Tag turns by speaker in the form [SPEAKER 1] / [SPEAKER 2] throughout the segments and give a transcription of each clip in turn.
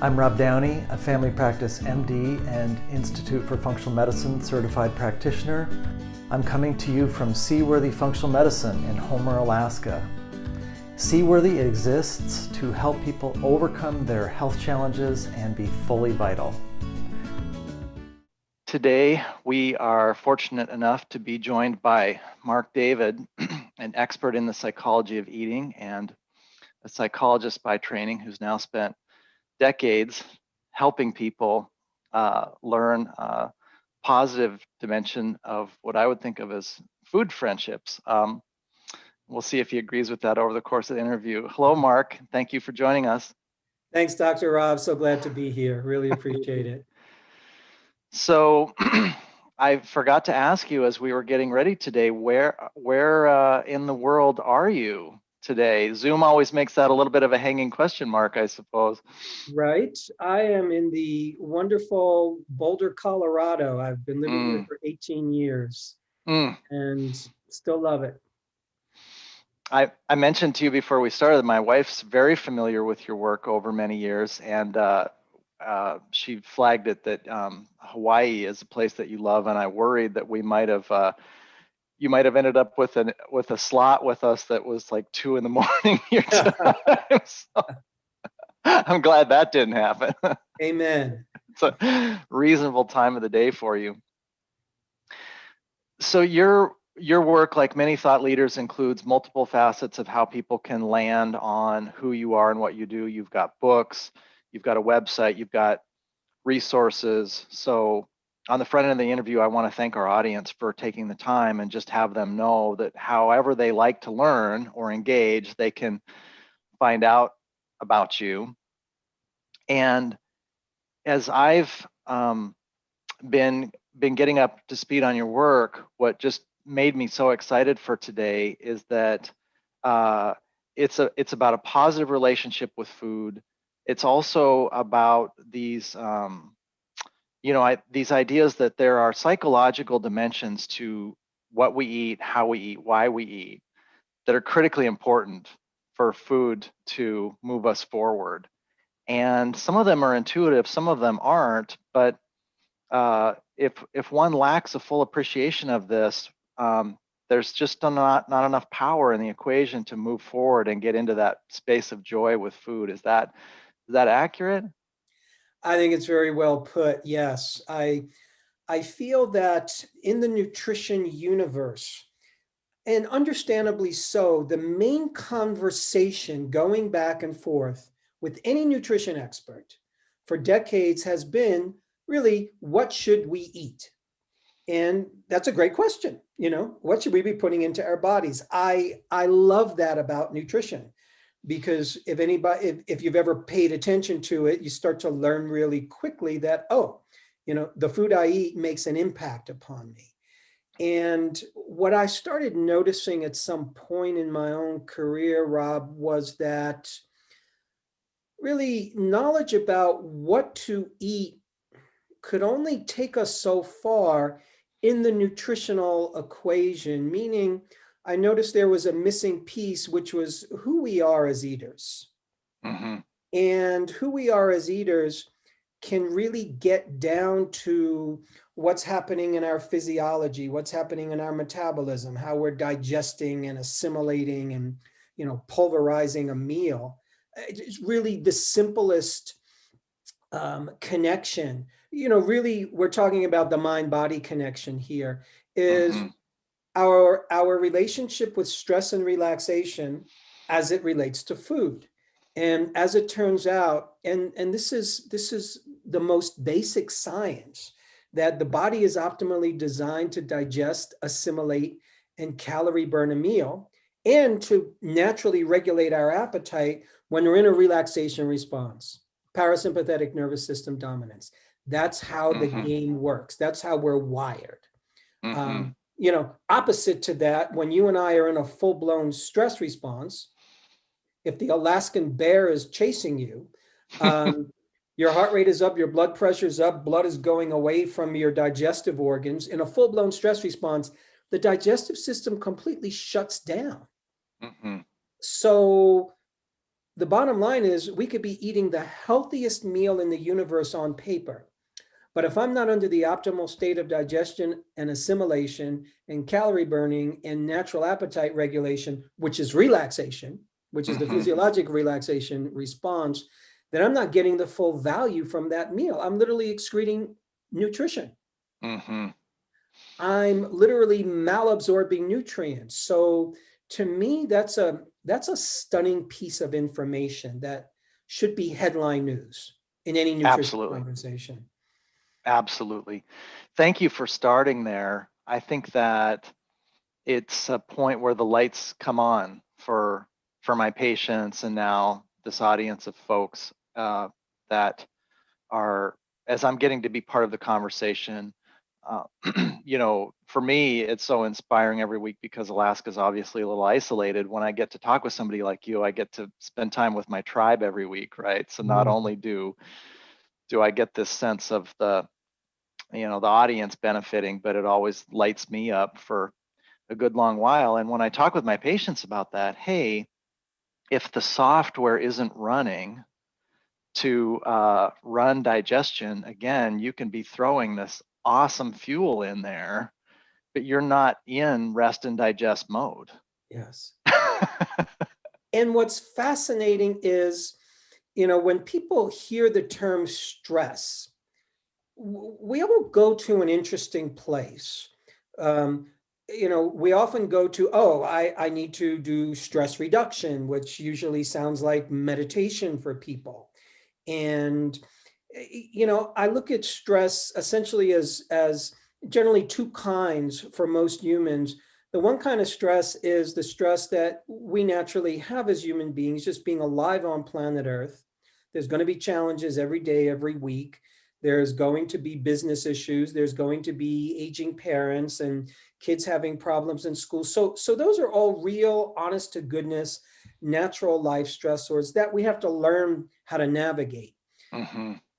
[SPEAKER 1] I'm Rob Downey, a family practice MD and Institute for Functional Medicine certified practitioner. I'm coming to you from Seaworthy Functional Medicine in Homer, Alaska. Seaworthy exists to help people overcome their health challenges and be fully vital. Today, we are fortunate enough to be joined by Marc David, an expert in the psychology of eating and a psychologist by training who's now spent decades helping people learn a positive dimension of what I would think of as food friendships. We'll see if he agrees with that over the course of the interview. Hello, Marc. Thank you for joining us.
[SPEAKER 2] Thanks, Dr. Rob. So glad to be here. Really appreciate it.
[SPEAKER 1] So I forgot to ask you as we were getting ready today, where in the world are you today? Zoom always makes that a little bit of a hanging question mark, I suppose.
[SPEAKER 2] Right. I am in the wonderful Boulder, Colorado. I've been living here for 18 years and still love it.
[SPEAKER 1] I mentioned to you before we started, my wife's very familiar with your work over many years, and she flagged it that Hawaii is a place that you love, and I worried that we might have you might have ended up with a slot with us that was like 2 a.m. your time. So I'm glad that didn't happen.
[SPEAKER 2] Amen.
[SPEAKER 1] It's a reasonable time of the day for you. So your work, like many thought leaders, includes multiple facets of how people can land on who you are and what you do. You've got books, you've got a website, you've got resources. So on the front end of the interview, I want to thank our audience for taking the time and just have them know that however they like to learn or engage, they can find out about you. And as I've been getting up to speed on your work, what just made me so excited for today is that it's about a positive relationship with food. It's also about these these ideas that there are psychological dimensions to what we eat, how we eat, why we eat, that are critically important for food to move us forward. And some of them are intuitive, some of them aren't, but if one lacks a full appreciation of this, there's just not enough power in the equation to move forward and get into that space of joy with food. Is that accurate?
[SPEAKER 2] I think it's very well put. Yes. I feel that in the nutrition universe, and understandably so, the main conversation going back and forth with any nutrition expert for decades has been really, what should we eat? And that's a great question. What should we be putting into our bodies? I love that about nutrition, because if you've ever paid attention to it, you start to learn really quickly that, the food I eat makes an impact upon me. And what I started noticing at some point in my own career, Rob, was that really knowledge about what to eat could only take us so far in the nutritional equation, meaning I noticed there was a missing piece, which was who we are as eaters. Mm-hmm. And who we are as eaters can really get down to what's happening in our physiology, what's happening in our metabolism, how we're digesting and assimilating and, pulverizing a meal. It's really the simplest connection. Really, we're talking about the mind-body connection here, is our relationship with stress and relaxation as it relates to food. And as it turns out, and this is the most basic science, that the body is optimally designed to digest, assimilate, and calorie burn a meal, and to naturally regulate our appetite when we're in a relaxation response, parasympathetic nervous system dominance. That's how the game works. That's how we're wired. Opposite to that, when you and I are in a full-blown stress response, if the Alaskan bear is chasing you, your heart rate is up, your blood pressure is up, blood is going away from your digestive organs. In a full-blown stress response, the digestive system completely shuts down. So the bottom line is we could be eating the healthiest meal in the universe on paper. But if I'm not under the optimal state of digestion and assimilation and calorie burning and natural appetite regulation, which is relaxation, which is the physiologic relaxation response, then I'm not getting the full value from that meal. I'm literally excreting nutrition. I'm literally malabsorbing nutrients. So to me, that's a stunning piece of information that should be headline news in any nutrition conversation.
[SPEAKER 1] Absolutely. Thank you for starting there. I think that it's a point where the lights come on for my patients and now this audience of folks that are, as I'm getting to be part of the conversation, for me, it's so inspiring every week because Alaska is obviously a little isolated. When I get to talk with somebody like you, I get to spend time with my tribe every week, right? So not only do I get this sense of the audience benefiting, but it always lights me up for a good long while. And when I talk with my patients about that, hey, if the software isn't running to run digestion, again, you can be throwing this awesome fuel in there, but you're not in rest and digest mode.
[SPEAKER 2] Yes. And what's fascinating is, when people hear the term stress, we all go to an interesting place. We often go to, I need to do stress reduction, which usually sounds like meditation for people. And, I look at stress essentially as generally two kinds for most humans. The one kind of stress is the stress that we naturally have as human beings, just being alive on planet Earth. There's going to be challenges every day, every week. There's going to be business issues. There's going to be aging parents and kids having problems in school. So those are all real, honest to goodness, natural life stressors that we have to learn how to navigate.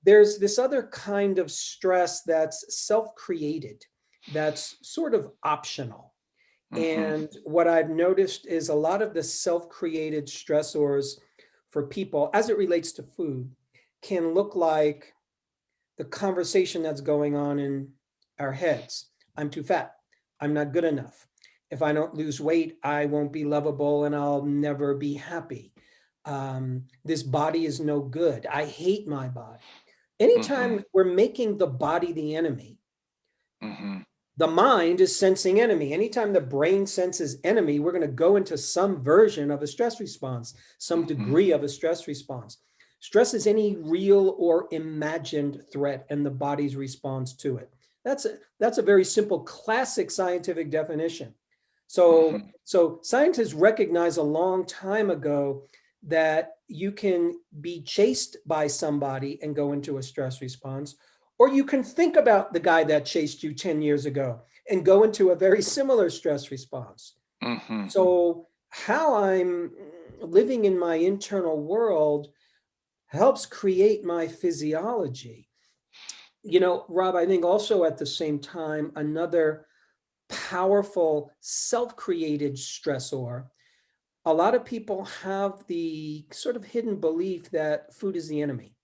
[SPEAKER 2] There's this other kind of stress that's self-created, that's sort of optional. And what I've noticed is a lot of the self-created stressors for people, as it relates to food, can look like the conversation that's going on in our heads. I'm too fat. I'm not good enough. If I don't lose weight, I won't be lovable and I'll never be happy. This body is no good. I hate my body. Anytime we're making the body the enemy, the mind is sensing enemy. Anytime the brain senses enemy, we're going to go into some version of a stress response, some degree of a stress response. Stress is any real or imagined threat and the body's response to it. That's a very simple, classic scientific definition. So scientists recognized a long time ago that you can be chased by somebody and go into a stress response, or you can think about the guy that chased you 10 years ago and go into a very similar stress response. So how I'm living in my internal world helps create my physiology. Rob, I think also at the same time, another powerful self-created stressor, a lot of people have the sort of hidden belief that food is the enemy.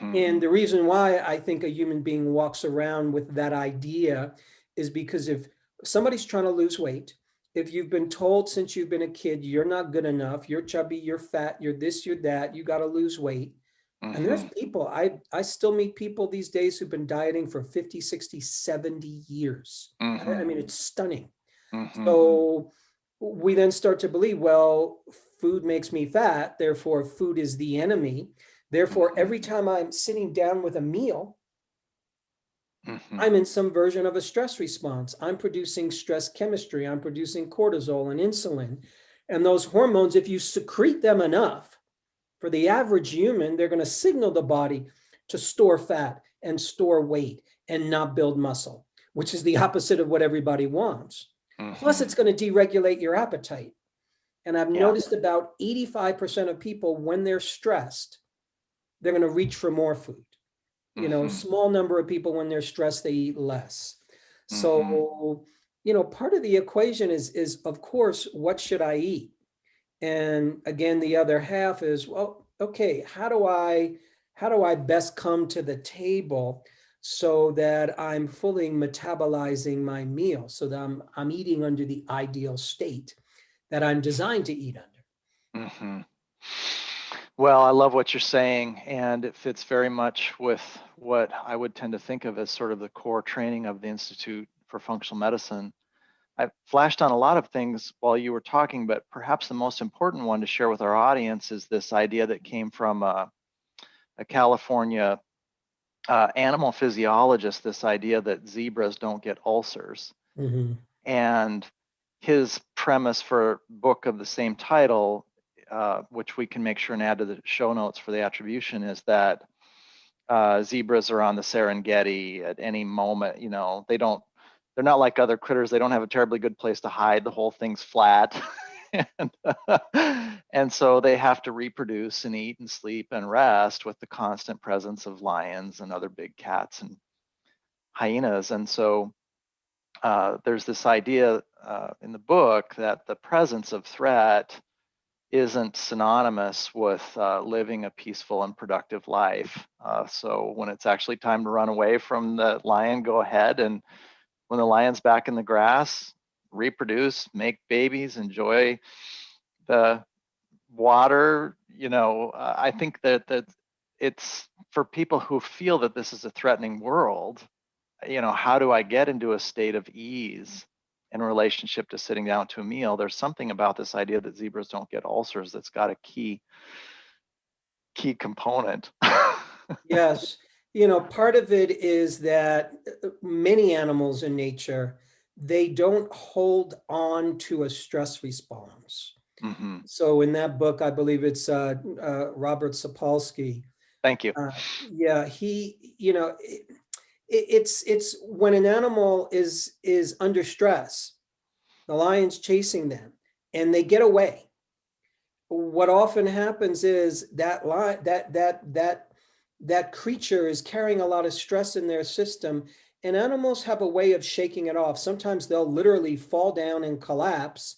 [SPEAKER 2] And the reason why I think a human being walks around with that idea is because if somebody's trying to lose weight, if you've been told since you've been a kid, you're not good enough, you're chubby, you're fat, you're this, you're that, you got to lose weight. And there's people, I still meet people these days who've been dieting for 50, 60, 70 years. I mean, it's stunning. So we then start to believe, well, food makes me fat, therefore food is the enemy. Therefore, every time I'm sitting down with a meal, I'm in some version of a stress response. I'm producing stress chemistry. I'm producing cortisol and insulin. And those hormones, if you secrete them enough, for the average human, they're going to signal the body to store fat and store weight and not build muscle, which is the opposite of what everybody wants. Plus, it's going to deregulate your appetite. And I've noticed about 85% of people, when they're stressed, they're going to reach for more food. Small number of people, when they're stressed, they eat less. So, part of the equation is of course, what should I eat? And again, the other half is, well, okay, how do I best come to the table so that I'm fully metabolizing my meal, so that I'm eating under the ideal state that I'm designed to eat under.
[SPEAKER 1] Mm-hmm. Well, I love what you're saying, and it fits very much with what I would tend to think of as sort of the core training of the Institute for Functional Medicine. I flashed on a lot of things while you were talking, but perhaps the most important one to share with our audience is this idea that came from a California animal physiologist, this idea that zebras don't get ulcers.
[SPEAKER 2] Mm-hmm.
[SPEAKER 1] And his premise for a book of the same title, which we can make sure and add to the show notes for the attribution, is that zebras are on the Serengeti at any moment. You know, they're not like other critters. They don't have a terribly good place to hide. The whole thing's flat. And so they have to reproduce and eat and sleep and rest with the constant presence of lions and other big cats and hyenas. And so there's this idea in the book that the presence of threat isn't synonymous with living a peaceful and productive life. So when it's actually time to run away from the lion, go ahead. And when the lion's back in the grass, reproduce, make babies, enjoy the water. You know, I think that it's for people who feel that this is a threatening world. You know, how do I get into a state of ease in relationship to sitting down to a meal? There's something about this idea that zebras don't get ulcers that's got a key component.
[SPEAKER 2] Yes. Part of it is that many animals in nature, they don't hold on to a stress response.
[SPEAKER 1] Mm-hmm.
[SPEAKER 2] So in that book, I believe it's Robert Sapolsky.
[SPEAKER 1] Thank you.
[SPEAKER 2] Yeah, it's when an animal is under stress, the lion's chasing them, and they get away. What often happens is that creature is carrying a lot of stress in their system, and animals have a way of shaking it off. Sometimes they'll literally fall down and collapse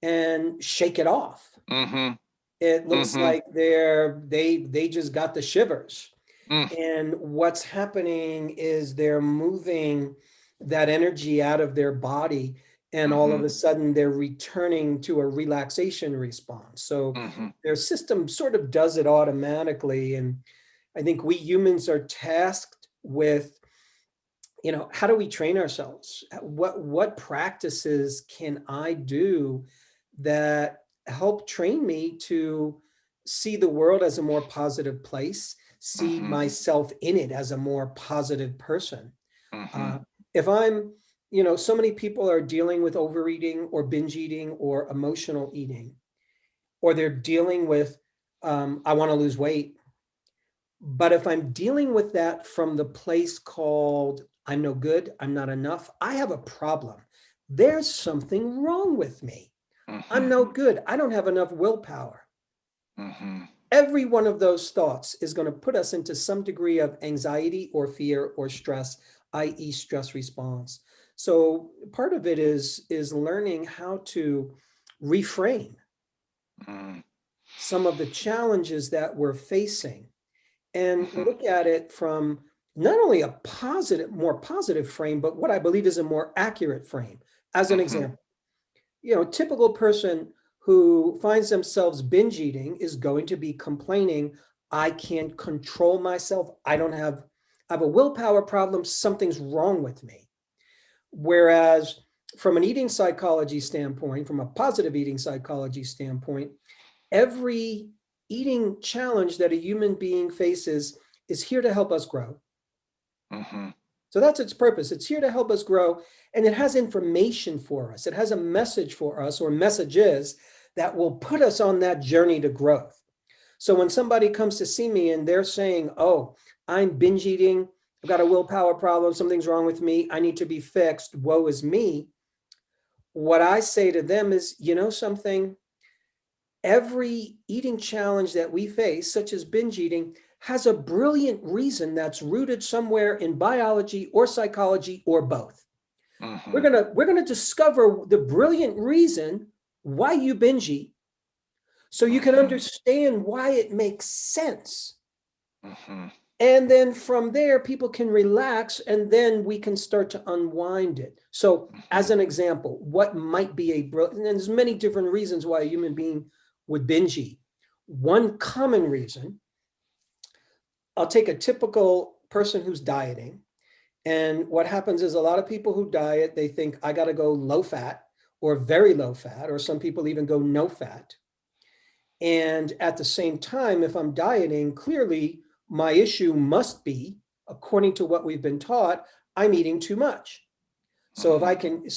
[SPEAKER 2] and shake it off.
[SPEAKER 1] Mm-hmm.
[SPEAKER 2] It looks
[SPEAKER 1] Mm-hmm.
[SPEAKER 2] like they just got the shivers.
[SPEAKER 1] Mm.
[SPEAKER 2] And what's happening is they're moving that energy out of their body, and all of a sudden they're returning to a relaxation response. So their system sort of does it automatically. And I think we humans are tasked with, how do we train ourselves? What practices can I do that help train me to see the world as a more positive place, see myself in it as a more positive person? If I'm, so many people are dealing with overeating or binge eating or emotional eating, or they're dealing with, I want to lose weight. But if I'm dealing with that from the place called, I'm no good, I'm not enough, I have a problem. There's something wrong with me. I'm no good. I don't have enough willpower. Every one of those thoughts is going to put us into some degree of anxiety or fear or stress, i.e. stress response. So part of it is learning how to reframe some of the challenges that we're facing and look at it from not only a more positive frame, but what I believe is a more accurate frame. As an example, typical person who finds themselves binge eating is going to be complaining, I can't control myself. I have a willpower problem. Something's wrong with me. Whereas from an eating psychology standpoint, from a positive eating psychology standpoint, every eating challenge that a human being faces is here to help us grow. So that's its purpose. It's here to help us grow, and it has information for us. It has a message for us, or messages that will put us on that journey to growth. So when somebody comes to see me and they're saying, oh, I'm binge eating, I've got a willpower problem, something's wrong with me, I need to be fixed, woe is me. What I say to them is, something, every eating challenge that we face, such as binge eating, has a brilliant reason that's rooted somewhere in biology or psychology or both. We're gonna discover the brilliant reason why you binge eat, So you can understand why it makes sense.
[SPEAKER 1] Mm-hmm.
[SPEAKER 2] And then from there, people can relax, and then we can start to unwind it. So as an example, what might be and there's many different reasons why a human being would binge eat. One common reason, I'll take a typical person who's dieting. And what happens is a lot of people who diet, they think I got to go low fat or very low fat, or some people even go no fat. And at the same time, if I'm dieting, clearly my issue must be, according to what we've been taught, I'm eating too much. So if I can,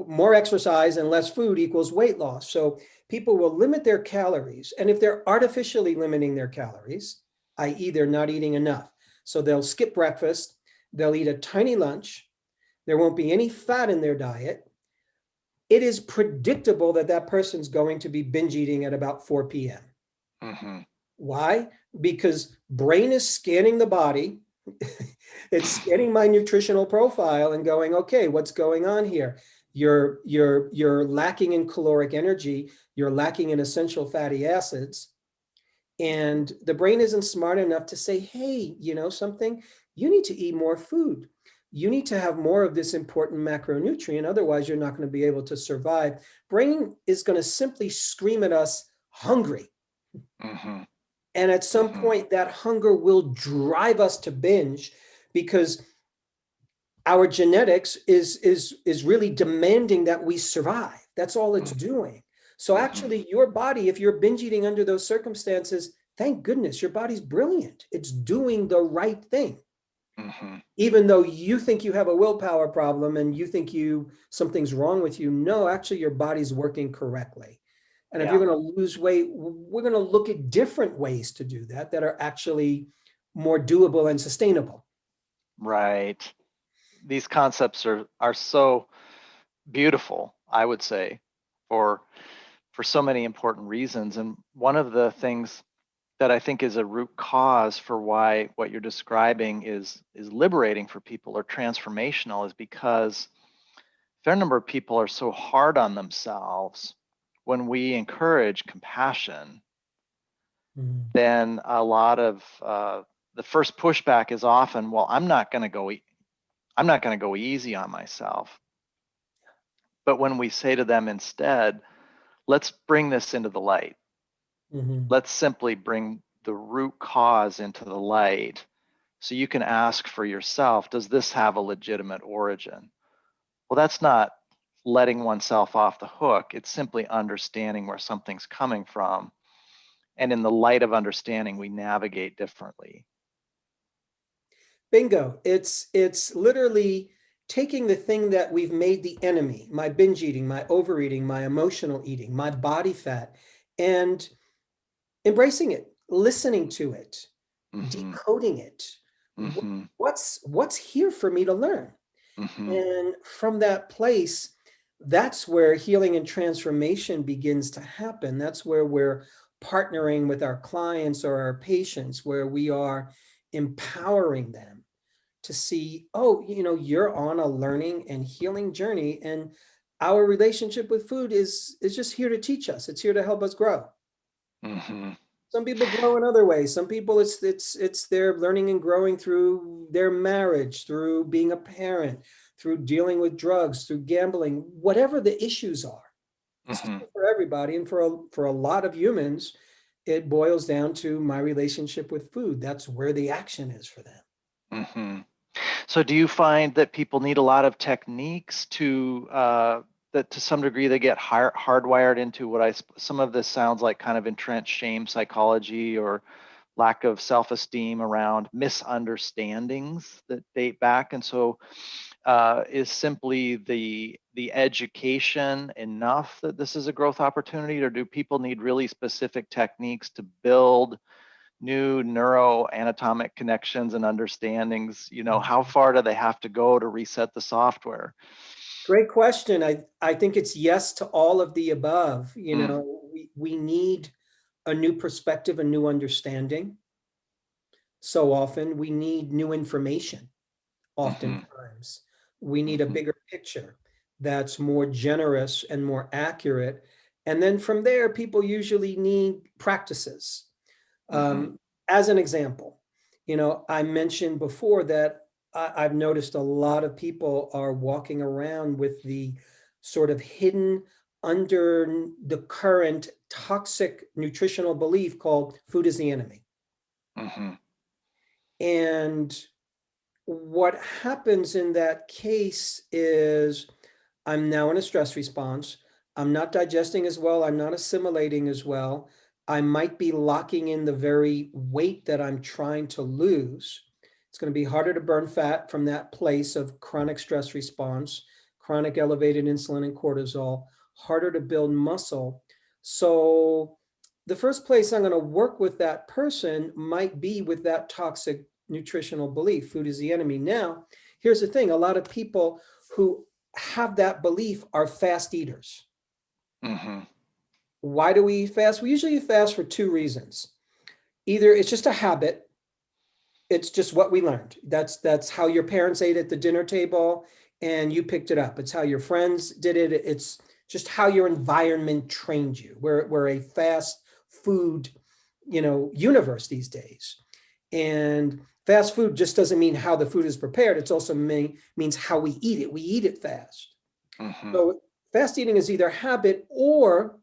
[SPEAKER 2] more exercise and less food equals weight loss. So people will limit their calories. And if they're artificially limiting their calories, i.e., they're not eating enough. So they'll skip breakfast, they'll eat a tiny lunch, there won't be any fat in their diet. It is predictable that that person's going to be binge eating at about 4 p.m.
[SPEAKER 1] Mm-hmm.
[SPEAKER 2] Why? Because brain is scanning the body. It's scanning my nutritional profile and going, okay, what's going on here? You're lacking in caloric energy. You're lacking in essential fatty acids. And the brain isn't smart enough to say, hey, you know something? You need to eat more food. You need to have more of this important macronutrient. Otherwise, you're not going to be able to survive. Brain is going to simply scream at us, hungry.
[SPEAKER 1] Mm-hmm.
[SPEAKER 2] And at some point, that hunger will drive us to binge, because our genetics is really demanding that we survive. That's all it's doing. So actually, your body, if you're binge eating under those circumstances, thank goodness your body's brilliant. It's doing the right thing.
[SPEAKER 1] Mm-hmm.
[SPEAKER 2] Even though you think you have a willpower problem and you think something's wrong with you, no, actually your body's working correctly. And if you're going to lose weight, we're going to look at different ways to do that are actually more doable and sustainable.
[SPEAKER 1] Right. These concepts are so beautiful, I would say, for so many important reasons. And one of the things that I think is a root cause for why what you're describing is liberating for people or transformational is because a fair number of people are so hard on themselves. When we encourage compassion, then a lot of the first pushback is often, well, I'm not going to go easy on myself. But when we say to them instead, let's bring this into the light. Let's simply bring the root cause into the light, so you can ask for yourself, does this have a legitimate origin? Well, that's not letting oneself off the hook. It's simply understanding where something's coming from. And in the light of understanding, we navigate differently.
[SPEAKER 2] Bingo. It's literally taking the thing that we've made the enemy, my binge eating, my overeating, my emotional eating, my body fat, and embracing it, listening to it, decoding it. What's here for me to learn? And from that place, that's where healing and transformation begins to happen. That's where we're partnering with our clients or our patients, where we are empowering them to see, oh, you're on a learning and healing journey, and our relationship with food is just here to teach us. It's here to help us grow. Some people grow in other ways. Some people it's their learning and growing through their marriage, through being a parent, through dealing with drugs, through gambling, whatever the issues are. It's for everybody, and for a lot of humans, it boils down to my relationship with food. That's where the action is for them.
[SPEAKER 1] So do you find that people need a lot of techniques to that to some degree they get hardwired into some of this sounds like kind of entrenched shame psychology or lack of self-esteem around misunderstandings that date back, and so is simply the education enough that this is a growth opportunity, or do people need really specific techniques to build new neuroanatomic connections and understandings? How far do they have to go to reset the software?
[SPEAKER 2] Great question. I think it's yes to all of the above. We need a new perspective, a new understanding. So often we need new information. Oftentimes we need a bigger picture that's more generous and more accurate. And then from there, people usually need practices.
[SPEAKER 1] Mhm.
[SPEAKER 2] As an example, I mentioned before that I've noticed a lot of people are walking around with the sort of hidden under the current toxic nutritional belief called food is the enemy.
[SPEAKER 1] Mhm.
[SPEAKER 2] And what happens in that case is I'm now in a stress response. I'm not digesting as well. I'm not assimilating as well. I might be locking in the very weight that I'm trying to lose. It's going to be harder to burn fat from that place of chronic stress response, chronic elevated insulin and cortisol, harder to build muscle. So, the first place I'm going to work with that person might be with that toxic nutritional belief food is the enemy. Now, here's the thing, a lot of people who have that belief are fast eaters.
[SPEAKER 1] Mhm.
[SPEAKER 2] Why do we fast? We usually fast for two reasons. Either it's just a habit, it's just what we learned. That's how your parents ate at the dinner table and you picked it up. It's how your friends did it. It's just how your environment trained you. We're a fast food, universe these days. And fast food just doesn't mean how the food is prepared. It's also means how we eat it. We eat it fast.
[SPEAKER 1] Mhm.
[SPEAKER 2] So fast eating is either habit or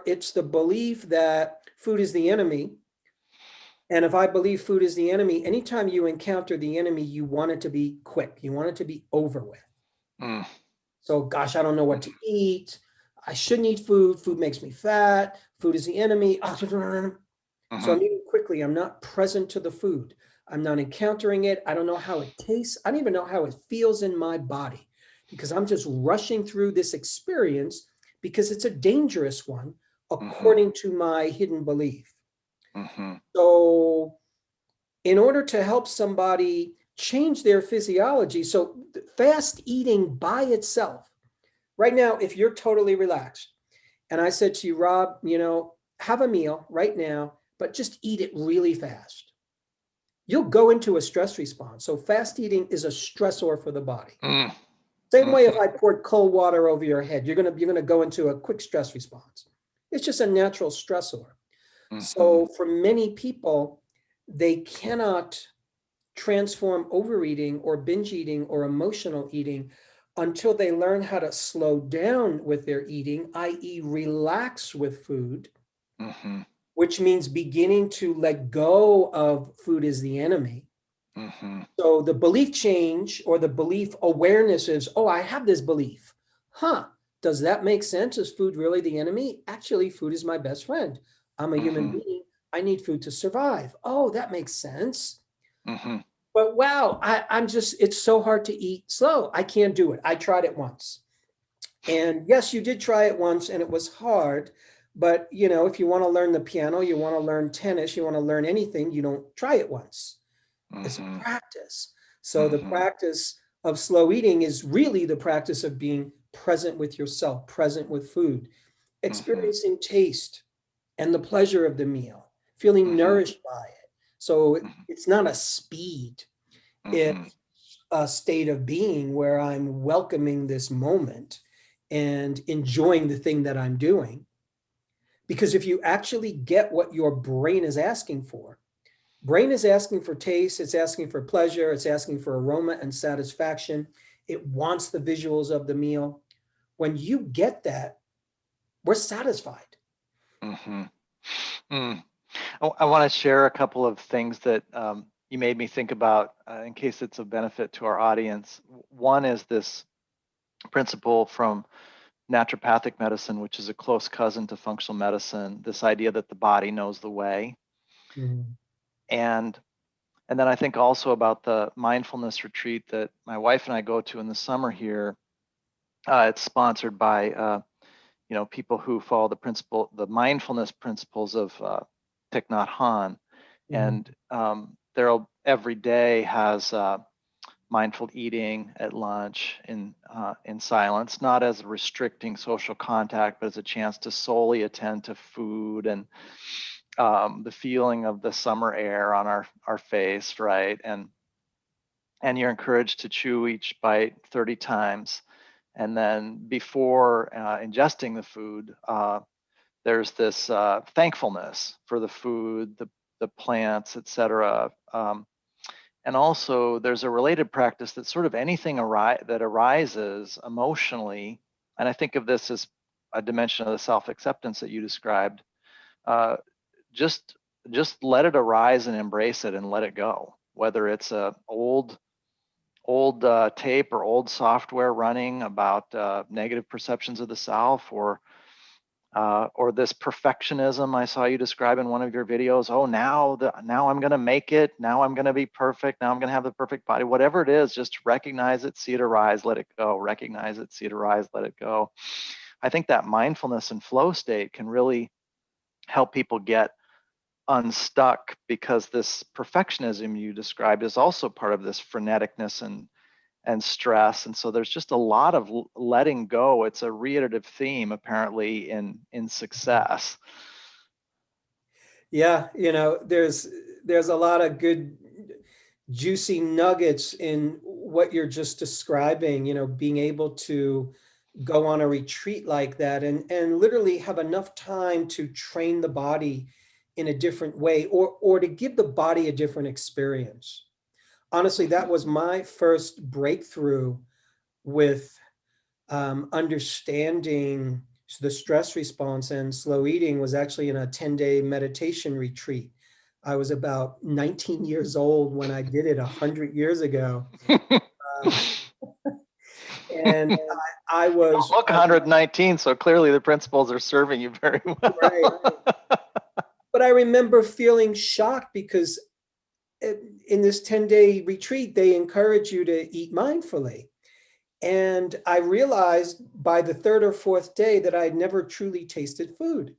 [SPEAKER 2] it's the belief that food is the enemy. And if I believe food is the enemy, anytime you encounter the enemy, you want it to be quick. You want it to be over with.
[SPEAKER 1] Mm.
[SPEAKER 2] So, gosh, I don't know what to eat. I shouldn't eat food. Food makes me fat. Food is the enemy. So
[SPEAKER 1] Mhm.
[SPEAKER 2] I'm eating quickly. I'm not present to the food. I'm not encountering it. I don't know how it tastes. I don't even know how it feels in my body because I'm just rushing through this experience because it's a dangerous one,
[SPEAKER 1] Mhm.
[SPEAKER 2] according to my hidden belief.
[SPEAKER 1] Mhm.
[SPEAKER 2] So, in order to help somebody change their physiology, so fast eating by itself, right now, if you're totally relaxed, and I said to you, Rob, have a meal right now, but just eat it really fast. You'll go into a stress response. So fast eating is a stressor for the body.
[SPEAKER 1] Mm.
[SPEAKER 2] Same way if
[SPEAKER 1] Mhm.
[SPEAKER 2] I poured cold water over your head, you're gonna go into a quick stress response. It's just a natural stressor.
[SPEAKER 1] Mhm.
[SPEAKER 2] So for many people, they cannot transform overeating or binge eating or emotional eating until they learn how to slow down with their eating, i.e., relax with food,
[SPEAKER 1] Mhm.
[SPEAKER 2] which means beginning to let go of food is the enemy.
[SPEAKER 1] Mhm.
[SPEAKER 2] So the belief change or the belief awareness is, oh, I have this belief. Huh. Does that make sense? Is food really the enemy? Actually, food is my best friend. I'm a human
[SPEAKER 1] Mhm.
[SPEAKER 2] being. I need food to survive. Oh, that makes sense.
[SPEAKER 1] Mhm.
[SPEAKER 2] But wow, it's so hard to eat slow. I can't do it. I tried it once. And yes, you did try it once and it was hard. But, if you want to learn the piano, you want to learn tennis, you want to learn anything, you don't try it once. It's a
[SPEAKER 1] Mhm.
[SPEAKER 2] practice. So the
[SPEAKER 1] Mhm.
[SPEAKER 2] practice of slow eating is really the practice of being present with yourself, present with food,
[SPEAKER 1] Mhm.
[SPEAKER 2] experiencing taste and the pleasure of the meal, feeling
[SPEAKER 1] Mhm.
[SPEAKER 2] nourished by it. So it's not a speed.
[SPEAKER 1] Mhm.
[SPEAKER 2] It's a state of being where I'm welcoming this moment and enjoying the thing that I'm doing. Because if you actually get what your brain is asking for, brain is asking for taste, it's asking for pleasure, it's asking for aroma and satisfaction. It wants the visuals of the meal. When you get that, we're satisfied.
[SPEAKER 1] Mhm. Mm. I want to share a couple of things that you made me think about in case it's of benefit to our audience. One is this principle from naturopathic medicine, which is a close cousin to functional medicine, this idea that the body knows the way.
[SPEAKER 2] Mhm.
[SPEAKER 1] And and then I think also about the mindfulness retreat that my wife and I go to in the summer here. It's sponsored by people who follow the mindfulness principles of Thich Nhat Hanh,
[SPEAKER 2] Mhm.
[SPEAKER 1] and there every day has mindful eating at lunch in silence, not as restricting social contact, but as a chance to solely attend to food and the feeling of the summer air on our face, right? And you're encouraged to chew each bite 30 times And then before ingesting the food, there's this thankfulness for the food, the plants, etc. And also there's a related practice that sort of anything that arises emotionally, and I think of this as a dimension of the self-acceptance that you described, just let it arise and embrace it and let it go. Whether it's a old tape or old software running about negative perceptions of the self, or this perfectionism I saw you describe in one of your videos. Oh, now I'm going to make it. Now I'm going to be perfect. Now I'm going to have the perfect body. Whatever it is, just recognize it, see it arise, let it go. Recognize it, see it arise, let it go. I think that mindfulness and flow state can really help people get unstuck, because this perfectionism you described is also part of this freneticness and stress. And so there's just a lot of letting go. It's a reiterative theme apparently in success.
[SPEAKER 2] Yeah, there's a lot of good juicy nuggets in what you're just describing, being able to go on a retreat like that and literally have enough time to train the body in a different way, or to give the body a different experience. Honestly, that was my first breakthrough with understanding the stress response, and slow eating was actually in a 10-day meditation retreat. I was about 19 years old when I did it 100 years ago. And I was...
[SPEAKER 1] You look 119, so clearly the principles are serving you very well.
[SPEAKER 2] Right. But I remember feeling shocked because in this 10-day retreat, they encourage you to eat mindfully. And I realized by the third or fourth day that I'd never truly tasted food.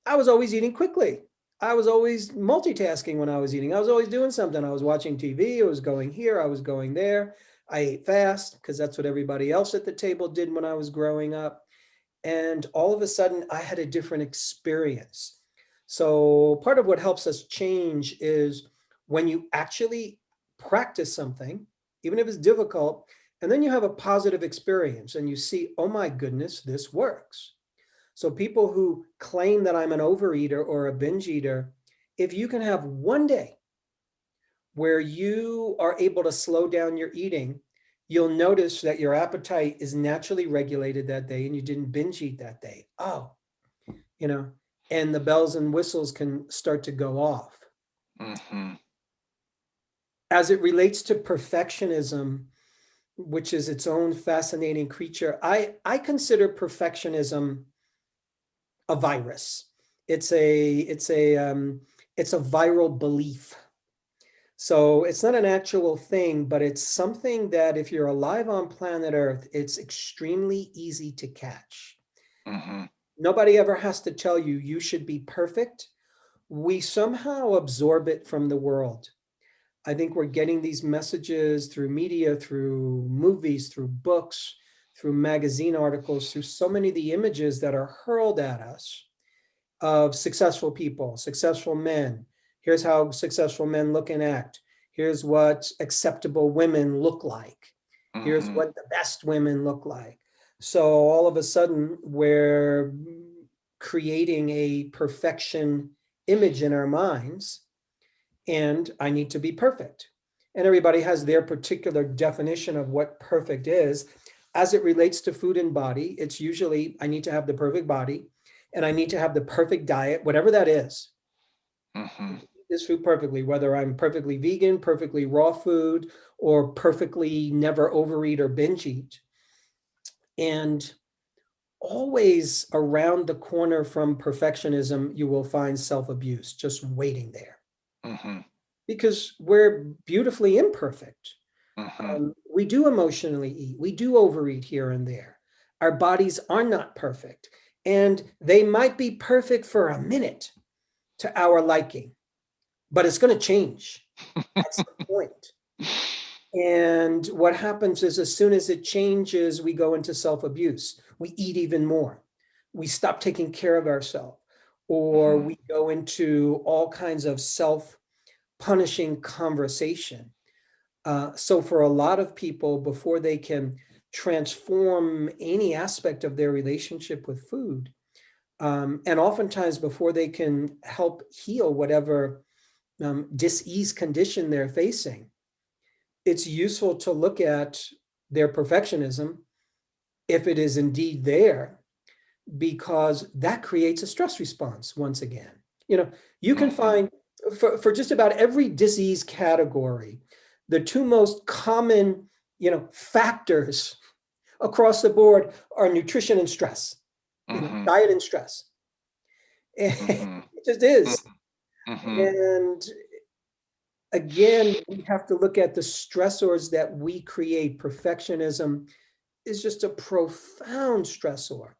[SPEAKER 2] I was always eating quickly. I was always multitasking when I was eating. I was always doing something. I was watching TV. I was going here. I was going there. I ate fast because that's what everybody else at the table did when I was growing up. And all of a sudden, I had a different experience. So part of what helps us change is when you actually practice something, even if it's difficult, and then you have a positive experience and you see, oh my goodness, this works. So people who claim that I'm an overeater or a binge eater, if you can have one day where you are able to slow down your eating, you'll notice that your appetite is naturally regulated that day and you didn't binge eat that day. Oh, and the bells and whistles can start to go off.
[SPEAKER 1] Mm-hmm.
[SPEAKER 2] As it relates to perfectionism, which is its own fascinating creature, I consider perfectionism a virus. It's a viral belief. So it's not an actual thing, but it's something that if you're alive on planet Earth, it's extremely easy to catch.
[SPEAKER 1] Mm-hmm.
[SPEAKER 2] Nobody ever has to tell you, you should be perfect. We somehow absorb it from the world. I think we're getting these messages through media, through movies, through books, through magazine articles, through so many of the images that are hurled at us of successful people, successful men. Here's how successful men look and act. Here's what acceptable women look like. Here's what the best women look like. So all of a sudden, we're creating a perfection image in our minds, and I need to be perfect. And everybody has their particular definition of what perfect is. As it relates to food and body, it's usually I need to have the perfect body and I need to have the perfect diet, whatever that is.
[SPEAKER 1] Mm-hmm.
[SPEAKER 2] This food perfectly, whether I'm perfectly vegan, perfectly raw food, or perfectly never overeat or binge eat. And always around the corner from perfectionism, you will find self-abuse just waiting there.
[SPEAKER 1] Mm-hmm.
[SPEAKER 2] Because we're beautifully imperfect.
[SPEAKER 1] Mm-hmm.
[SPEAKER 2] We do emotionally eat. We do overeat here and there. Our bodies are not perfect. And they might be perfect for a minute to our liking, but it's going to change. That's the point. And what happens is as soon as it changes, we go into self-abuse. We eat even more. We stop taking care of ourselves, or we go into all kinds of self-punishing conversation. So for a lot of people, before they can transform any aspect of their relationship with food. And oftentimes before they can help heal whatever dis-ease condition they're facing, it's useful to look at their perfectionism, if it is indeed there, because that creates a stress response once again. You can find for just about every disease category, the two most common, factors across the board are nutrition and stress, diet and stress. It just is. And again, we have to look at the stressors that we create. Perfectionism is just a profound stressor.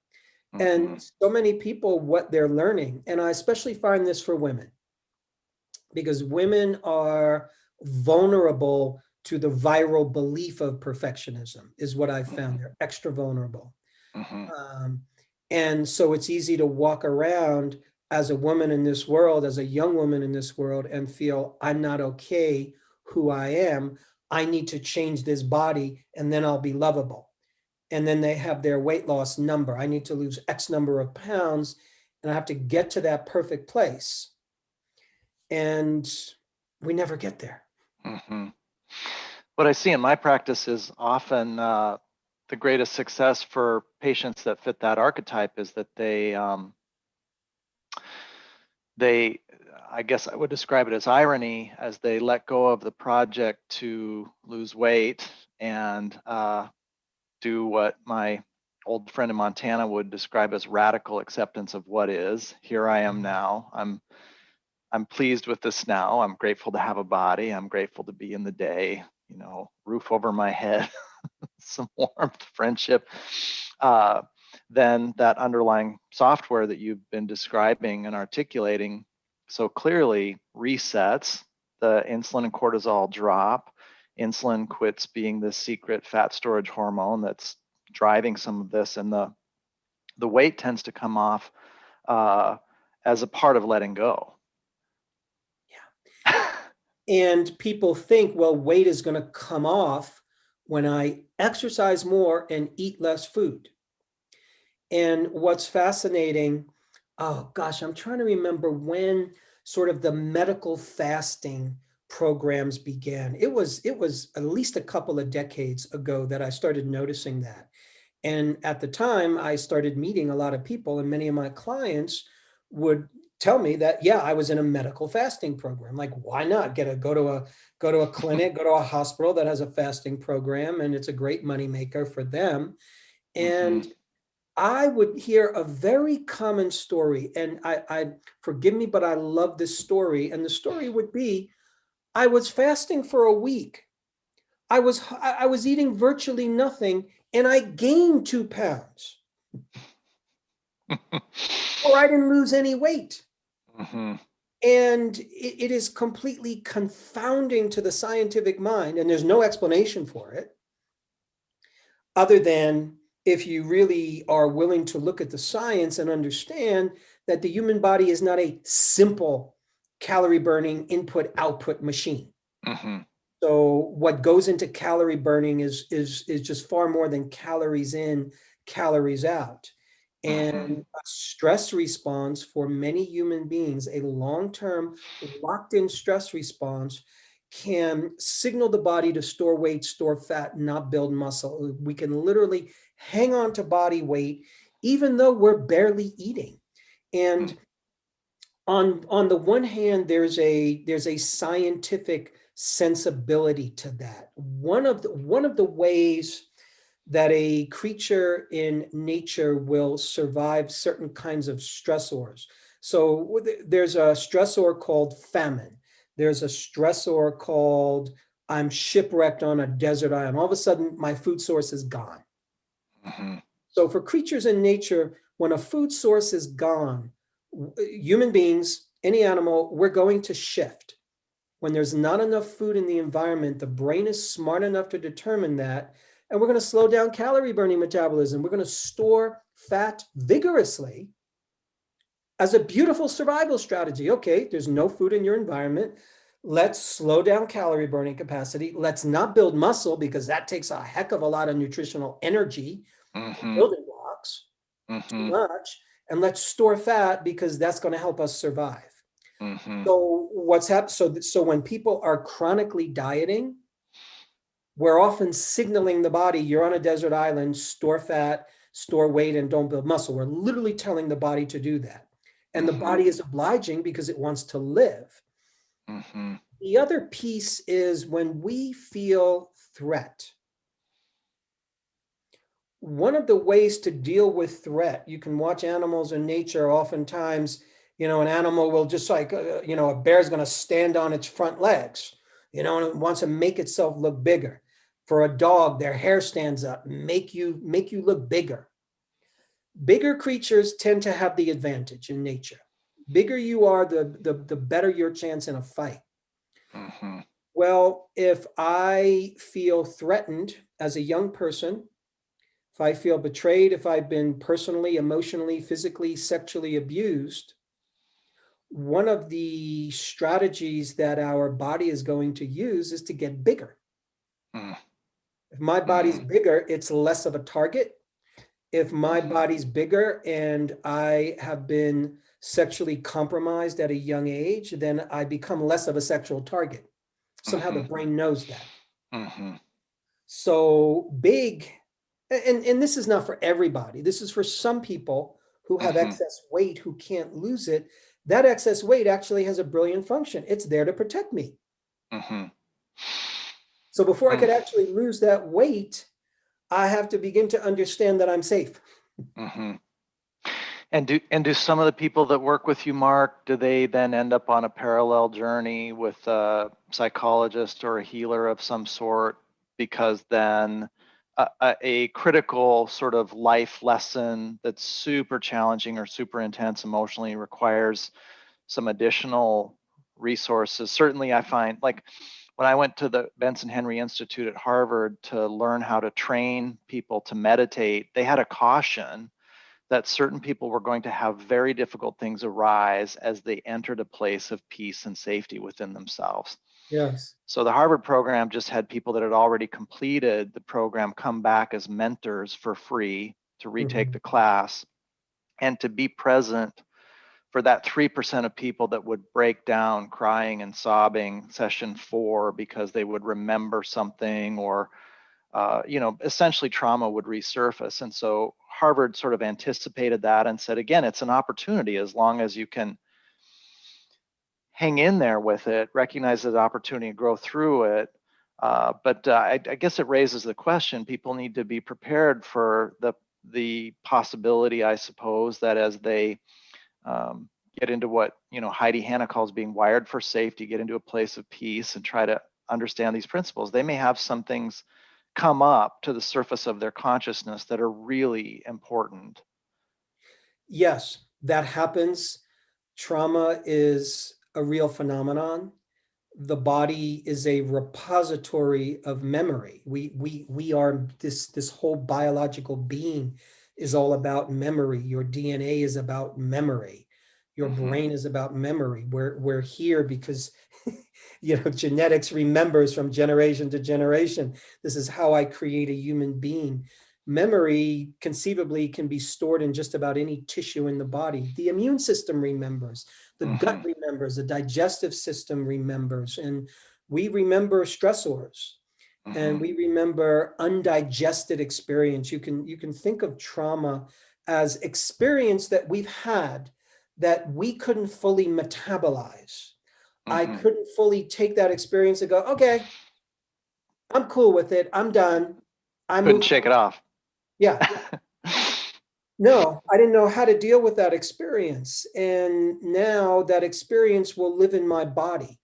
[SPEAKER 2] And so many people, what they're learning, and I especially find this for women, because women are vulnerable to the viral belief of perfectionism, is what I've found. They're extra vulnerable. And so it's easy to walk around as a woman in this world, as a young woman in this world, and feel I'm not okay who I am. I need to change this body and then I'll be lovable. And then they have their weight loss number. I need to lose X number of pounds and I have to get to that perfect place. And we never get there.
[SPEAKER 1] What I see in my practice is often the greatest success for patients that fit that archetype is that they, I guess I would describe it as irony, as they let go of the project to lose weight and do what my old friend in Montana would describe as radical acceptance of what is. Here I am now. I'm pleased with this now. I'm grateful to have a body. I'm grateful to be in the day, roof over my head, some warmth, friendship. Then that underlying software that you've been describing and articulating so clearly resets. The insulin and cortisol drop. Insulin quits being the secret fat storage hormone that's driving some of this, and the weight tends to come off as a part of letting go.
[SPEAKER 2] Yeah. And people think, well, weight is going to come off when I exercise more and eat less food. And what's fascinating, oh gosh, I'm trying to remember when sort of the medical fasting programs began. It was at least a couple of decades ago that I started noticing that. And at the time, I started meeting a lot of people, and many of my clients would tell me that, yeah, I was in a medical fasting program. Like, why not go to a clinic, go to a hospital that has a fasting program, and it's a great moneymaker for them. And I would hear a very common story, and I forgive me, but I love this story. And the story would be, I was fasting for a week. I was eating virtually nothing, and I gained 2 pounds. Or I didn't lose any weight. And it is completely confounding to the scientific mind, and there's no explanation for it, other than if you really are willing to look at the science and understand that the human body is not a simple calorie burning input-output machine. So what goes into calorie burning is just far more than calories in, calories out. And a stress response for many human beings, a long-term locked-in stress response, can signal the body to store weight, store fat, not build muscle. We can literally hang on to body weight, even though we're barely eating. And on the one hand, there's a scientific sensibility to that. One of the ways that a creature in nature will survive certain kinds of stressors. So there's a stressor called famine. There's a stressor called I'm shipwrecked on a desert island. All of a sudden, my food source is gone. So for creatures in nature, when a food source is gone, human beings, any animal, we're going to shift. When there's not enough food in the environment, the brain is smart enough to determine that, and we're going to slow down calorie burning metabolism. We're going to store fat vigorously as a beautiful survival strategy. Okay, there's no food in your environment. Let's slow down calorie burning capacity. Let's not build muscle because that takes a heck of a lot of nutritional energy for
[SPEAKER 1] Mm-hmm.
[SPEAKER 2] building blocks, too
[SPEAKER 1] Mm-hmm.
[SPEAKER 2] much. And let's store fat because that's going to help us survive.
[SPEAKER 1] Mm-hmm.
[SPEAKER 2] So what's happened? So when people are chronically dieting, we're often signaling the body, you're on a desert island, store fat, store weight, and don't build muscle. We're literally telling the body to do that. And the
[SPEAKER 1] Mm-hmm.
[SPEAKER 2] body is obliging because it wants to live.
[SPEAKER 1] Mm-hmm.
[SPEAKER 2] The other piece is when we feel threat. One of the ways to deal with threat, you can watch animals in nature. Oftentimes, an animal will just like, a bear's going to stand on its front legs, and it wants to make itself look bigger. For a dog, their hair stands up, make you look bigger. Bigger creatures tend to have the advantage in nature. Bigger you are, the better your chance in a fight.
[SPEAKER 1] Mm-hmm.
[SPEAKER 2] Well, if I feel threatened as a young person, if I feel betrayed, if I've been personally, emotionally, physically, sexually abused, one of the strategies that our body is going to use is to get bigger.
[SPEAKER 1] Mm-hmm.
[SPEAKER 2] If my body's bigger, it's less of a target. If my
[SPEAKER 1] Mm-hmm.
[SPEAKER 2] body's bigger and I have been sexually compromised at a young age, then I become less of a sexual target. Somehow the brain knows that.
[SPEAKER 1] Mm-hmm.
[SPEAKER 2] So big, and this is not for everybody. This is for some people who have
[SPEAKER 1] Mm-hmm.
[SPEAKER 2] excess weight who can't lose it. That excess weight actually has a brilliant function. It's there to protect me.
[SPEAKER 1] Mm-hmm.
[SPEAKER 2] So before I could actually lose that weight, I have to begin to understand that I'm safe.
[SPEAKER 1] Mm-hmm. And do some of the people that work with you, Mark, do they then end up on a parallel journey with a psychologist or a healer of some sort? Because then a critical sort of life lesson that's super challenging or super intense emotionally requires some additional resources. Certainly, I find like when I went to the Benson Henry Institute at Harvard to learn how to train people to meditate, they had a caution that certain people were going to have very difficult things arise as they entered a place of peace and safety within themselves.
[SPEAKER 2] Yes.
[SPEAKER 1] So the Harvard program just had people that had already completed the program come back as mentors for free to retake the class and to be present for that 3% of people that would break down crying and sobbing session 4 because they would remember something or essentially trauma would resurface. And so Harvard sort of anticipated that and said, again, it's an opportunity as long as you can hang in there with it, recognize the opportunity and grow through it. But I guess it raises the question, people need to be prepared for the possibility, I suppose, that as they get into what Heidi Hanna calls being wired for safety, get into a place of peace and try to understand these principles, they may have some things come up to the surface of their consciousness that are really important.
[SPEAKER 2] Yes, that happens. Trauma is a real phenomenon. The body is a repository of memory. We are this whole biological being is all about memory. Your DNA is about memory. Your brain is about memory. We're here because genetics remembers from generation to generation. This is how I create a human being. Memory conceivably can be stored in just about any tissue in the body. The immune system remembers, the gut remembers, the digestive system remembers, and we remember stressors and we remember undigested experience. You can think of trauma as experience that we've had that we couldn't fully metabolize. I couldn't fully take that experience and go, okay, I'm cool with it. I'm done. I
[SPEAKER 1] Couldn't
[SPEAKER 2] move.
[SPEAKER 1] shake it off.
[SPEAKER 2] Yeah. No, I didn't know how to deal with that experience. And now that experience will live in my body.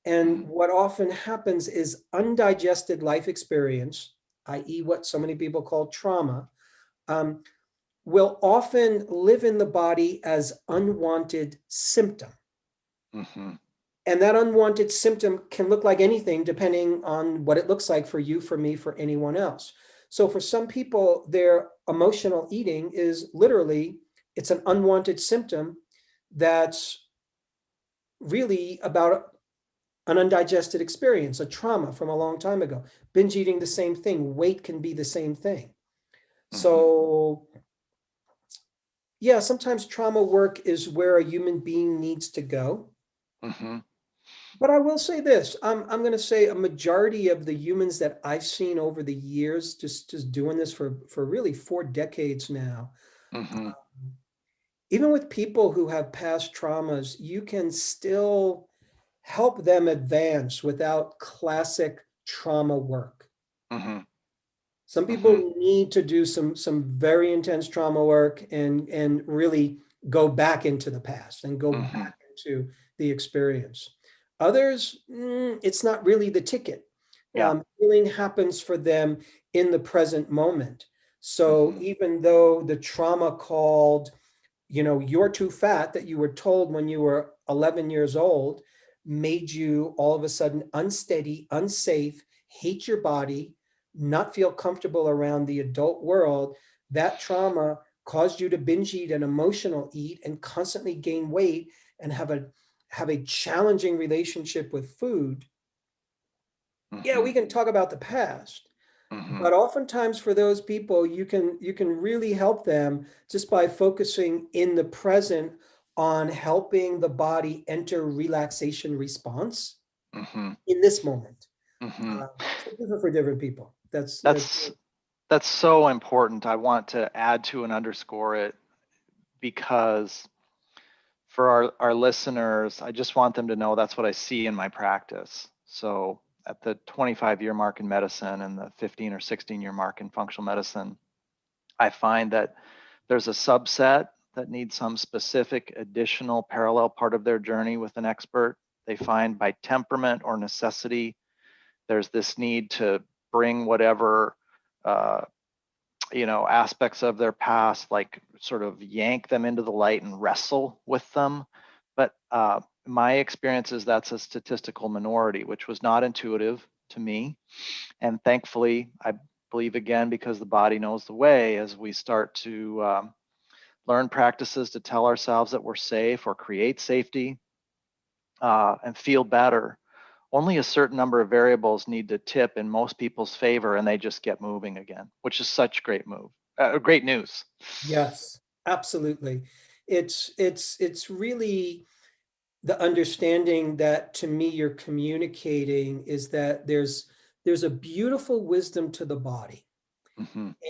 [SPEAKER 2] And what often happens is undigested life experience, i.e., what so many people call trauma, will often live in the body as unwanted symptom. And that unwanted symptom can look like anything depending on what it looks like for you, for me, for anyone else. So for some people, their emotional eating is literally, it's an unwanted symptom that's really about an undigested experience, a trauma from a long time ago. Binge eating, the same thing. Weight can be the same thing. So yeah, sometimes trauma work is where a human being needs to go. But I will say this, I'm going to say a majority of the humans that I've seen over the years, just doing this for really 4 decades now, even with people who have past traumas, you can still help them advance without classic trauma work. Some people need to do some very intense trauma work and really go back into the past and go back into the experience. Others, it's not really the ticket.
[SPEAKER 1] Yeah.
[SPEAKER 2] Healing happens for them in the present moment. So even though the trauma called, you're too fat, that you were told when you were 11 years old, made you all of a sudden unsteady, unsafe, hate your body, not feel comfortable around the adult world, that trauma caused you to binge eat and emotional eat and constantly gain weight and have a challenging relationship with food. Yeah, we can talk about the past, but oftentimes for those people, you can really help them just by focusing in the present on helping the body enter relaxation response in this moment. So different for different people. That's
[SPEAKER 1] That's so important. I want to add to and underscore it, because for our listeners, I just want them to know that's what I see in my practice. So at the 25-year mark in medicine and the 15 or 16-year mark in functional medicine, I find that there's a subset that needs some specific additional parallel part of their journey with an expert. They find by temperament or necessity, there's this need to bring whatever aspects of their past, like sort of yank them into the light and wrestle with them. But my experience is that's a statistical minority, which was not intuitive to me. And thankfully, I believe, again, because the body knows the way, as we start to learn practices to tell ourselves that we're safe or create safety and feel better, only a certain number of variables need to tip in most people's favor, and they just get moving again, which is such great news.
[SPEAKER 2] yes, absolutely. It's really the understanding that, to me, you're communicating is that there's a beautiful wisdom to the body.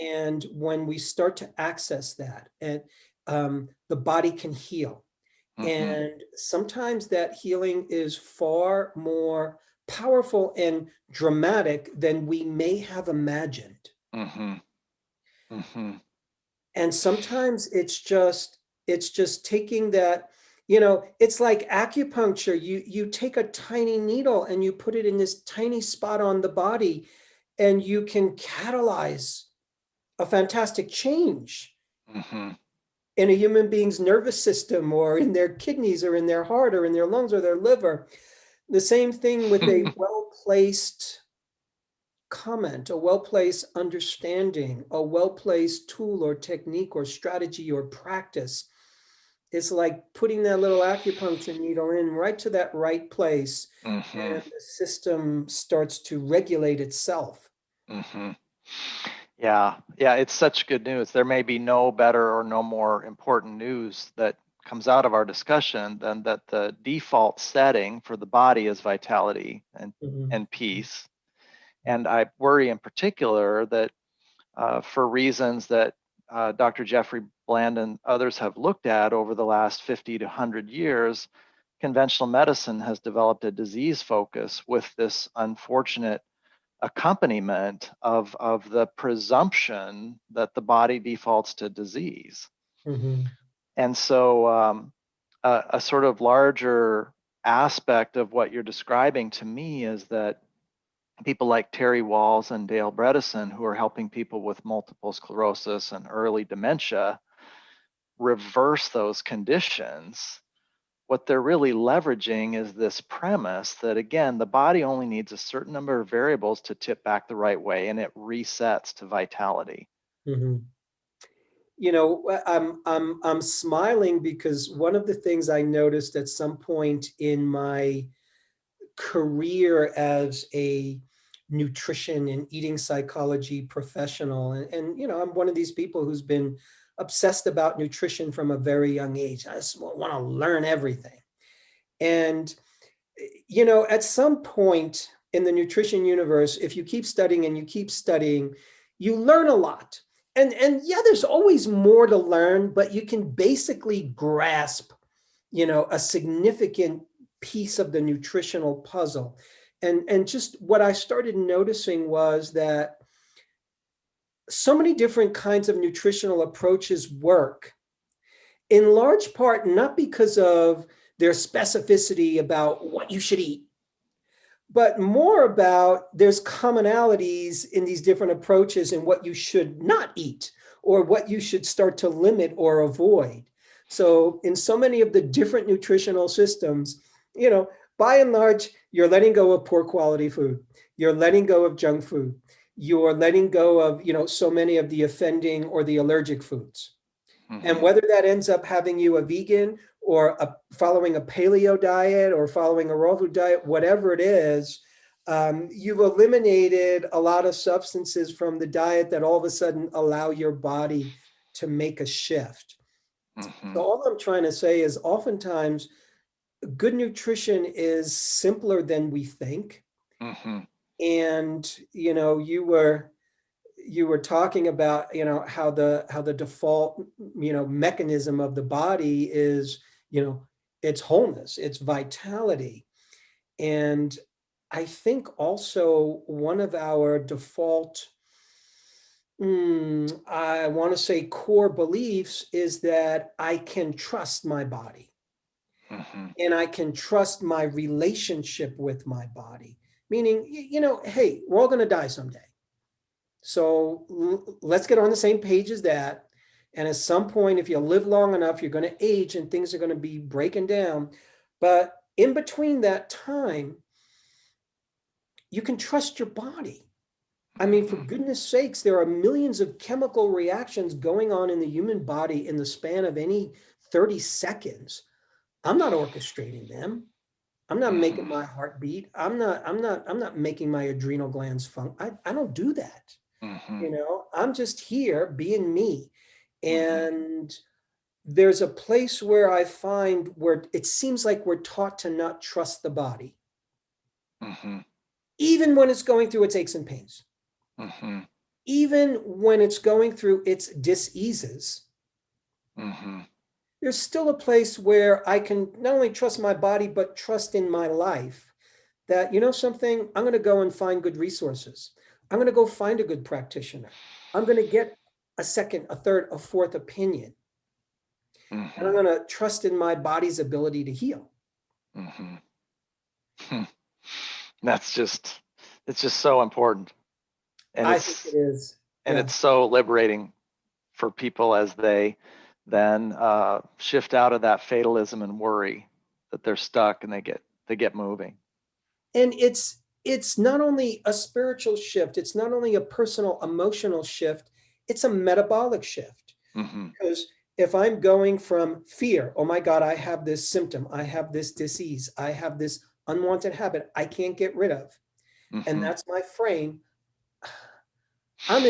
[SPEAKER 2] And when we start to access that, and the body can heal. And sometimes that healing is far more powerful and dramatic than we may have imagined. And sometimes it's just taking that, it's like acupuncture. You take a tiny needle and you put it in this tiny spot on the body, and you can catalyze a fantastic change in a human being's nervous system, or in their kidneys, or in their heart, or in their lungs, or their liver. The same thing with a well-placed comment, a well-placed understanding, a well-placed tool or technique or strategy or practice. It's like putting that little acupuncture needle in right to that right place, and the system starts to regulate itself.
[SPEAKER 1] Yeah, it's such good news. There may be no better or no more important news that comes out of our discussion than that the default setting for the body is vitality and peace. And I worry in particular that for reasons that Dr. Jeffrey Bland and others have looked at over the last 50 to 100 years, conventional medicine has developed a disease focus with this unfortunate accompaniment of the presumption that the body defaults to disease. And so a sort of larger aspect of what you're describing to me is that people like Terry Walls and Dale Bredesen, who are helping people with multiple sclerosis and early dementia reverse those conditions, what they're really leveraging is this premise that, again, the body only needs a certain number of variables to tip back the right way, and it resets to vitality.
[SPEAKER 2] I'm smiling because one of the things I noticed at some point in my career as a nutrition and eating psychology professional. And you know, I'm one of these people who's been obsessed about nutrition from a very young age. I just want to learn everything. And, you know, at some point in the nutrition universe, if you keep studying and you keep studying, you learn a lot. And yeah, there's always more to learn, but you can basically grasp, you know, a significant piece of the nutritional puzzle. And just what I started noticing was that so many different kinds of nutritional approaches work, in large part not because of their specificity about what you should eat, but more about there's commonalities in these different approaches and what you should not eat or what you should start to limit or avoid. So in so many of the different nutritional systems, you know, by and large, you're letting go of poor quality food. You're letting go of junk food. You're letting go of, you know, so many of the offending or the allergic foods. And whether that ends up having you a vegan or following a paleo diet or following a raw food diet, whatever it is, you've eliminated a lot of substances from the diet that all of a sudden allow your body to make a shift. So all I'm trying to say is oftentimes good nutrition is simpler than we think. And, you know, you were talking about, you know, how the default, you know, mechanism of the body is, you know, its wholeness, its vitality. And I think also one of our default, I want to say core beliefs is that I can trust my body. And I can trust my relationship with my body. Meaning, you know, hey, we're all going to die someday. So let's get on the same page as that. And at some point, if you live long enough, you're going to age and things are going to be breaking down. But in between that time, you can trust your body. I mean, for goodness sakes, there are millions of chemical reactions going on in the human body in the span of any 30 seconds. I'm not orchestrating them. I'm not making my heart beat. I'm not making my adrenal glands function. I don't do that. You know, I'm just here being me. And there's a place where I find where it seems like we're taught to not trust the body, even when it's going through its aches and pains, even when it's going through its diseases. There's still a place where I can not only trust my body, but trust in my life that, you know something, I'm going to go and find good resources. I'm going to go find a good practitioner. I'm going to get a second, a third, a fourth opinion. And I'm going to trust in my body's ability to heal.
[SPEAKER 1] It's just so important. And
[SPEAKER 2] I think it is.
[SPEAKER 1] And it's so liberating for people as they then shift out of that fatalism and worry that they're stuck and they get moving.
[SPEAKER 2] And it's not only a spiritual shift, it's not only a personal emotional shift, it's a metabolic shift. Because if I'm going from fear, oh my God, I have this symptom, I have this disease, I have this unwanted habit I can't get rid of, and that's my frame, I'm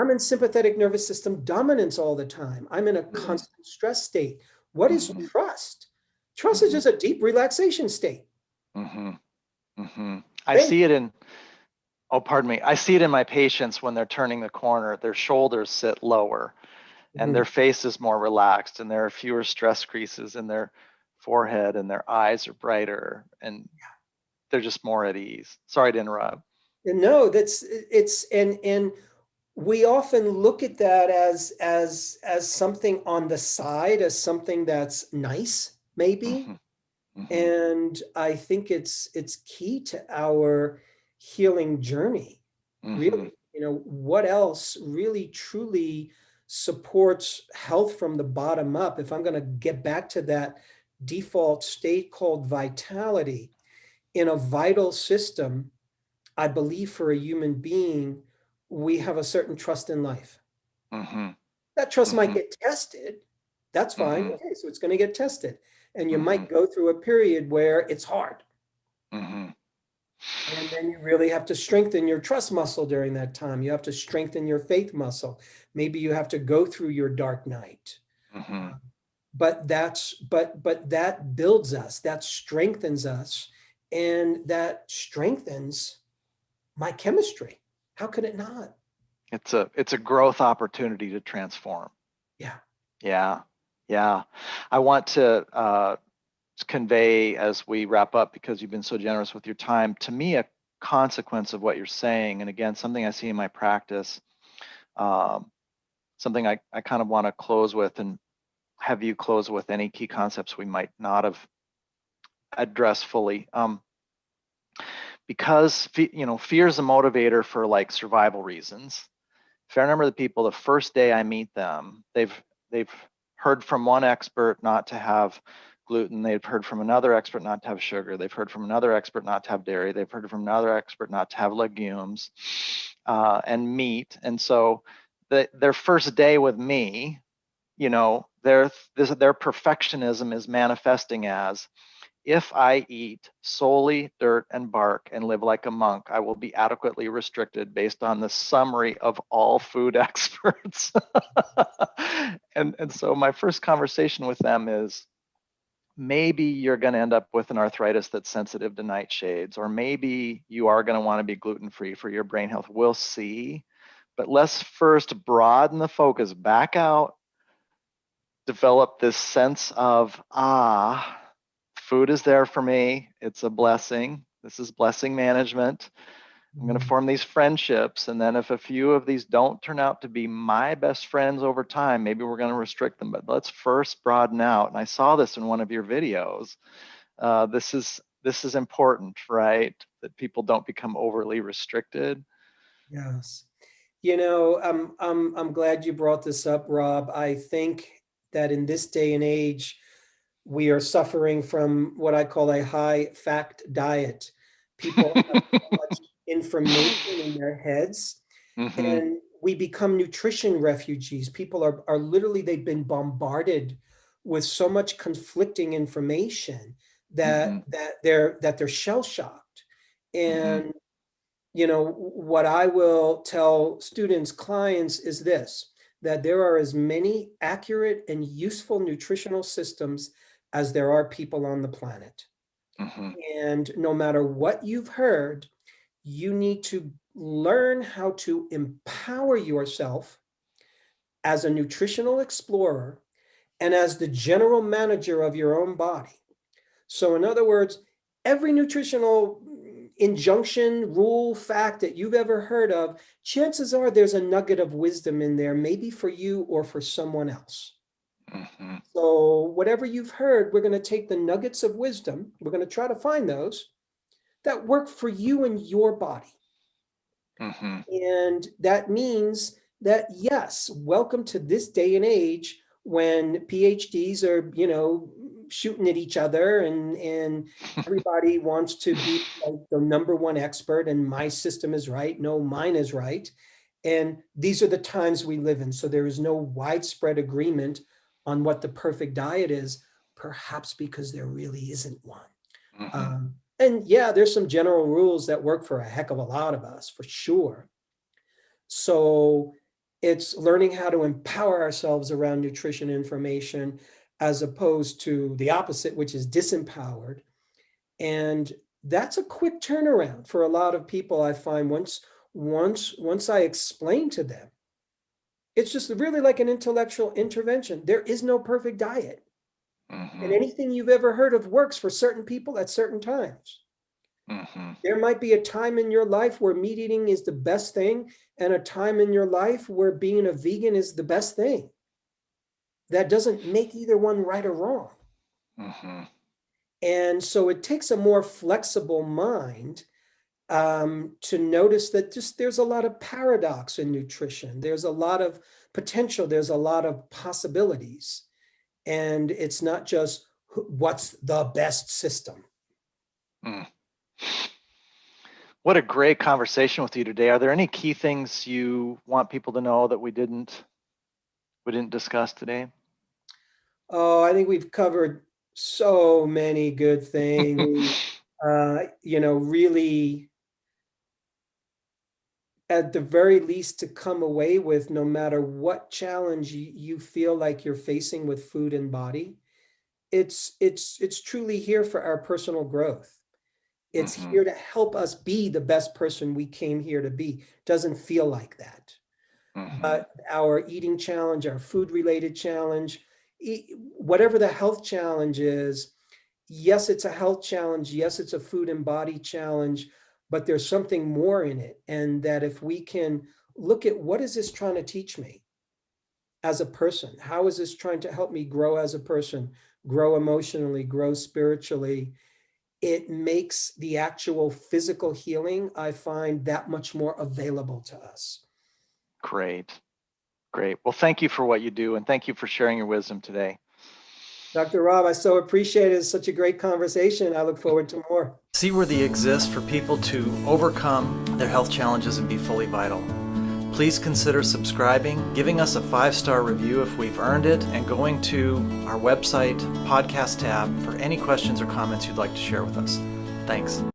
[SPEAKER 2] in sympathetic nervous system dominance all the time. I'm in a constant stress state. What is trust? Trust is just a deep relaxation state.
[SPEAKER 1] I see it in, I see it in my patients when they're turning the corner, their shoulders sit lower and their face is more relaxed and there are fewer stress creases in their forehead and their eyes are brighter and they're just more at ease. Sorry to interrupt.
[SPEAKER 2] No, and we often look at that as something on the side, as something that's nice, maybe. And I think it's key to our healing journey. Really, you know, what else really truly supports health from the bottom up? If I'm going to get back to that default state called vitality, in a vital system, I believe for a human being, we have a certain trust in life. That trust might get tested. That's fine. Okay, so it's going to get tested. And you might go through a period where it's hard. And then you really have to strengthen your trust muscle during that time. You have to strengthen your faith muscle. Maybe you have to go through your dark night.
[SPEAKER 1] Mm-hmm.
[SPEAKER 2] But that builds us, that strengthens us, and that strengthens my chemistry. How could it not?
[SPEAKER 1] It's a growth opportunity to transform.
[SPEAKER 2] Yeah.
[SPEAKER 1] Yeah. Yeah. I want to convey as we wrap up, because you've been so generous with your time, to me, a consequence of what you're saying. And again, something I see in my practice, something I kind of want to close with, and have you close with any key concepts we might not have addressed fully. Because fear is a motivator for like survival reasons. A fair number of the people, the first day I meet them, they've heard from one expert not to have gluten. They've heard from another expert not to have sugar. They've heard from another expert not to have dairy. They've heard from another expert not to have legumes and meat. And so their first day with me, their perfectionism is manifesting as, if I eat solely dirt and bark and live like a monk, I will be adequately restricted based on the summary of all food experts. and so my first conversation with them is, maybe you're going to end up with an arthritis that's sensitive to nightshades, or maybe you are going to want to be gluten-free for your brain health. We'll see. But let's first broaden the focus back out, develop this sense of, food is there for me. It's a blessing. This is blessing management. I'm going to form these friendships. And then if a few of these don't turn out to be my best friends over time, maybe we're going to restrict them. But let's first broaden out. And I saw this in one of your videos. This is important, right? That people don't become overly restricted.
[SPEAKER 2] Yes. I'm glad you brought this up, Rob. I think that in this day and age, we are suffering from what I call a high fact diet. People have so much information in their heads,
[SPEAKER 1] Mm-hmm.
[SPEAKER 2] and we become nutrition refugees. People are literally, they've been bombarded with so much conflicting information
[SPEAKER 1] Mm-hmm.
[SPEAKER 2] that they're shell shocked.
[SPEAKER 1] Mm-hmm.
[SPEAKER 2] And what I will tell students, clients is this, that there are as many accurate and useful nutritional systems as there are people on the planet.
[SPEAKER 1] Mm-hmm.
[SPEAKER 2] And no matter what you've heard, you need to learn how to empower yourself as a nutritional explorer and as the general manager of your own body. So, in other words, every nutritional injunction, rule, fact that you've ever heard of, chances are there's a nugget of wisdom in there, maybe for you or for someone else.
[SPEAKER 1] Mm-hmm.
[SPEAKER 2] So, whatever you've heard, we're going to take the nuggets of wisdom, we're going to try to find those that work for you and your body.
[SPEAKER 1] Mm-hmm.
[SPEAKER 2] And that means that, yes, welcome to this day and age when PhDs are, shooting at each other, and everybody wants to be like the number one expert, and my system is right. No, mine is right. And these are the times we live in. So there is no widespread agreement on what the perfect diet is, perhaps because there really isn't one.
[SPEAKER 1] Mm-hmm.
[SPEAKER 2] And yeah, there's some general rules that work for a heck of a lot of us, for sure. So it's learning how to empower ourselves around nutrition information as opposed to the opposite, which is disempowered. And that's a quick turnaround for a lot of people. I find once I explain to them, it's just really like an intellectual intervention. There is no perfect diet. And
[SPEAKER 1] Mm-hmm.
[SPEAKER 2] anything you've ever heard of works for certain people at certain times.
[SPEAKER 1] Mm-hmm.
[SPEAKER 2] There might be a time in your life where meat eating is the best thing, and a time in your life where being a vegan is the best thing. That doesn't make either one right or wrong.
[SPEAKER 1] Mm-hmm.
[SPEAKER 2] And so it takes a more flexible mind to notice that just there's a lot of paradox in nutrition. There's a lot of potential. There's a lot of possibilities. And it's not just what's the best system.
[SPEAKER 1] Mm. What a great conversation with you today. Are there any key things you want people to know that we didn't discuss today?
[SPEAKER 2] Oh, I think we've covered so many good things. Really at the very least to come away with, no matter what challenge you feel like you're facing with food and body, it's truly here for our personal growth. It's
[SPEAKER 1] Mm-hmm.
[SPEAKER 2] here to help us be the best person we came here to be. Doesn't feel like that.
[SPEAKER 1] Mm-hmm.
[SPEAKER 2] But our eating challenge, our food related challenge, whatever the health challenge is, yes, it's a health challenge. Yes, it's a food and body challenge, but there's something more in it. And that if we can look at what is this trying to teach me as a person? How is this trying to help me grow as a person, grow emotionally, grow spiritually? It makes the actual physical healing, I find, that much more available to us.
[SPEAKER 1] Great. Great. Well, thank you for what you do, and thank you for sharing your wisdom today.
[SPEAKER 2] Dr. Rob, I so appreciate it. It's such a great conversation. I look forward to more.
[SPEAKER 3] Seaworthy exists for people to overcome their health challenges and be fully vital. Please consider subscribing, giving us a 5-star review if we've earned it, and going to our website podcast tab for any questions or comments you'd like to share with us. Thanks.